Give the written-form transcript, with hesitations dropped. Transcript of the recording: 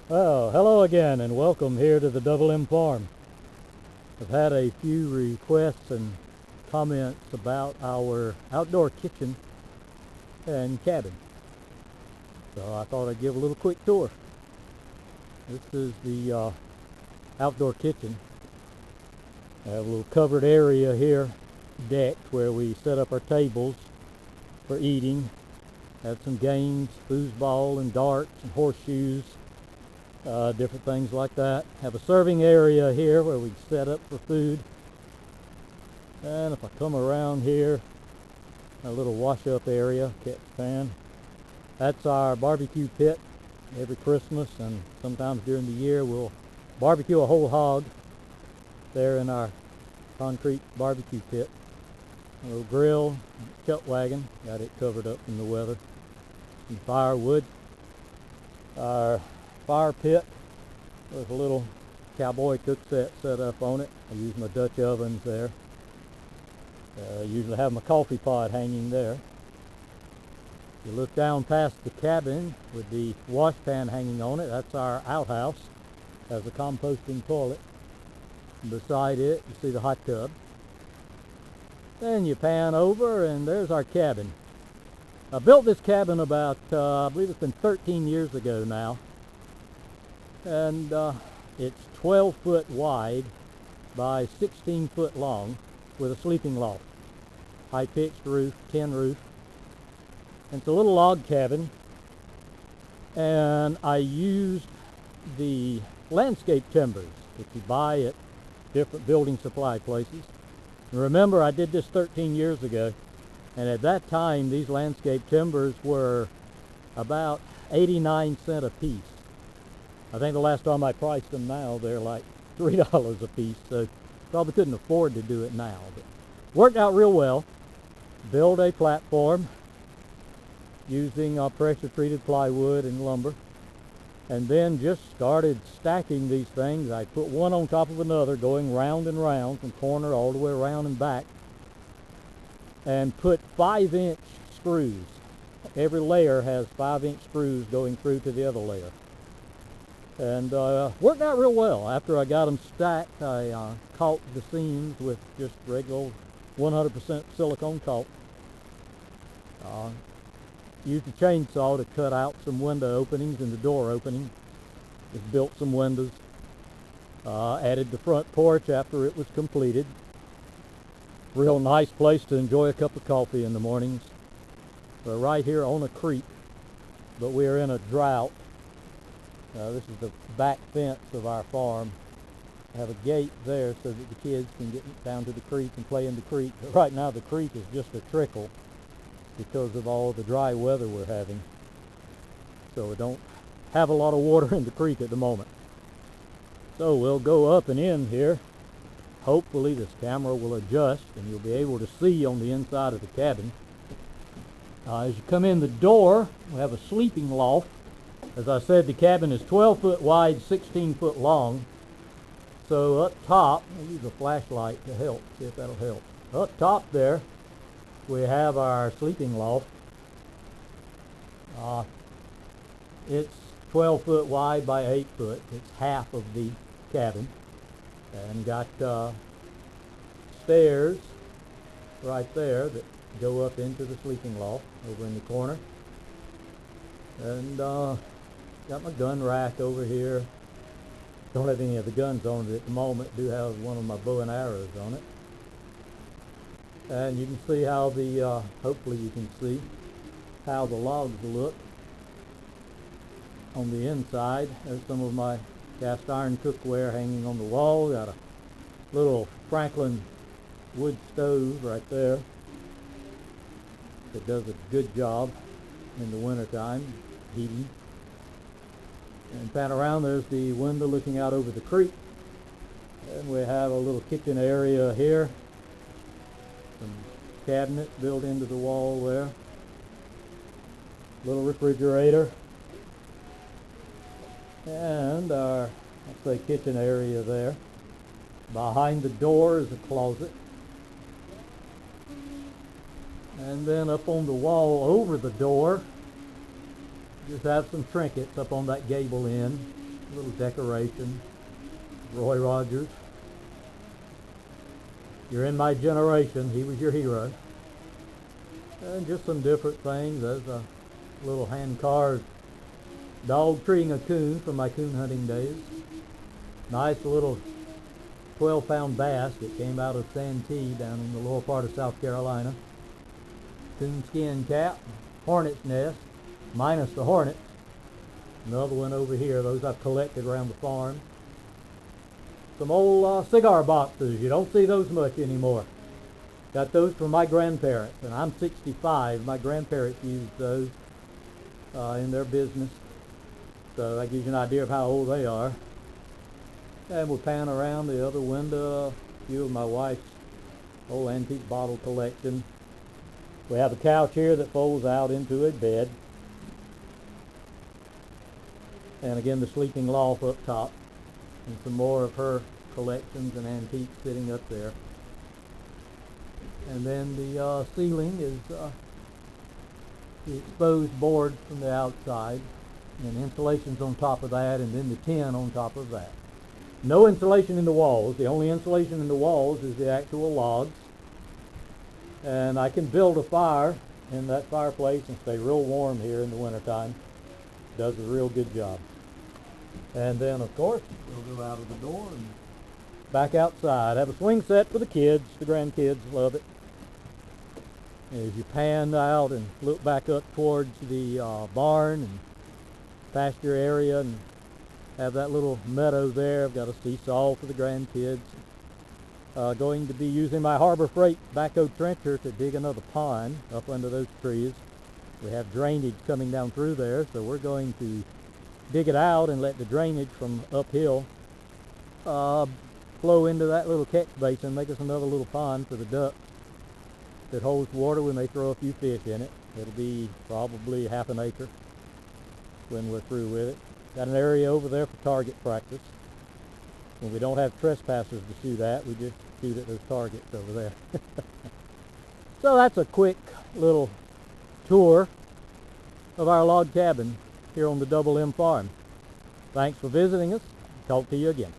Well, hello again and welcome here to the Double M Farm. I've had a few requests and comments about our outdoor kitchen and cabin. So I thought I'd give a little quick tour. This is the outdoor kitchen. I have a little covered area here, decked, where we set up our tables for eating. Have some games, foosball and darts and horseshoes. Different things like that. Have a serving area here where we set up for food. And if I come around here, a little wash up area, catch pan. That's our barbecue pit. Every Christmas and sometimes during the year we'll barbecue a whole hog there in our concrete barbecue pit. A little grill, chuck wagon, got it covered up from the weather. Some firewood. Our fire pit with a little cowboy cook set up on it. I use my Dutch ovens there. Usually have my coffee pot hanging there. You look down past the cabin with the wash pan hanging on it. That's our outhouse. Has a composting toilet. And beside it you see the hot tub. Then you pan over and there's our cabin. I built this cabin about, I believe it's been 13 years ago now. And it's 12 foot wide by 16 foot long with a sleeping loft. High pitched roof, tin roof. And it's a little log cabin. And I used the landscape timbers that you buy at different building supply places. And remember, I did this 13 years ago. And at that time, these landscape timbers were about 89 cents a piece. I think the last time I priced them now, they're like $3 a piece, so probably couldn't afford to do it now. But worked out real well. Built a platform using pressure-treated plywood and lumber, and then just started stacking these things. I put one on top of another, going round and round from corner all the way around and back, and put 5-inch screws. Every layer has 5-inch screws going through to the other layer. And worked out real well. After I got them stacked, I caulked the seams with just regular 100% silicone caulk. Used a chainsaw to cut out some window openings and the door opening. Just built some windows. Added the front porch after it was completed. Real nice place to enjoy a cup of coffee in the mornings. We're right here on a creek, but we're in a drought. This is the back fence of our farm. I have a gate there so that the kids can get down to the creek and play in the creek. But right now the creek is just a trickle because of all the dry weather we're having. So we don't have a lot of water in the creek at the moment. So we'll go up and in here. Hopefully this camera will adjust and you'll be able to see on the inside of the cabin. As you come in the door, we have a sleeping loft. As I said, the cabin is 12 foot wide, 16 foot long. So up top, I'll use a flashlight to help, see if that'll help. Up top there, we have our sleeping loft. It's 12 foot wide by 8 foot. It's half of the cabin. And got stairs right there that go up into the sleeping loft over in the corner. And got my gun rack over here. Don't have any of the guns on it at the moment. Do have one of my bow and arrows on it. And you can see how the, hopefully you can see how the logs look on the inside. There's some of my cast iron cookware hanging on the wall. Got a little Franklin wood stove right there that does a good job in the wintertime heating. And pan around, there's the window looking out over the creek. And we have a little kitchen area here. Some cabinets built into the wall there. Little refrigerator. And our, let's say, kitchen area there. Behind the door is a closet. And then up on the wall over the door, just have some trinkets up on that gable end. little decoration. Roy Rogers. You're in my generation. He was your hero. And just some different things. There's a little hand-carved dog treeing a coon from my coon hunting days. Nice little 12-pound bass that came out of Santee down in the lower part of South Carolina. Coonskin cap, hornet's nest, minus the hornet. Another one over here. Those I've collected around the farm. Some old cigar boxes. You don't see those much anymore. Got those from my grandparents, and I'm 65. My grandparents used those in their business. So that gives you an idea of how old they are. And we'll pan around the other window, a few of my wife's old antique bottle collection. We have a couch here that folds out into a bed. And again, the sleeping loft up top. And some more of her collections and antiques sitting up there. And then the ceiling is the exposed board from the outside. And insulation's on top of that, and then the tin on top of that. No insulation in the walls. The only insulation in the walls is the actual logs. And I can build a fire in that fireplace and stay real warm here in the wintertime. Does a real good job. And then, of course, we'll go out of the door and back outside. Have a swing set for the kids. The grandkids love it. As you pan out and look back up towards the barn and pasture area and have that little meadow there. I've got a seesaw for the grandkids. Going to be using my Harbor Freight backhoe trencher to dig another pond up under those trees. We have drainage coming down through there, so we're going to dig it out and let the drainage from uphill flow into that little catch basin, make us another little pond for the ducks that holds water. We may throw a few fish in it. It'll be probably half an acre when we're through with it. Got an area over there for target practice. When we don't have trespassers to shoot at, we just shoot at those targets over there. So that's a quick little tour of our log cabin here on the Double M Farm. Thanks for visiting us. Talk to you again.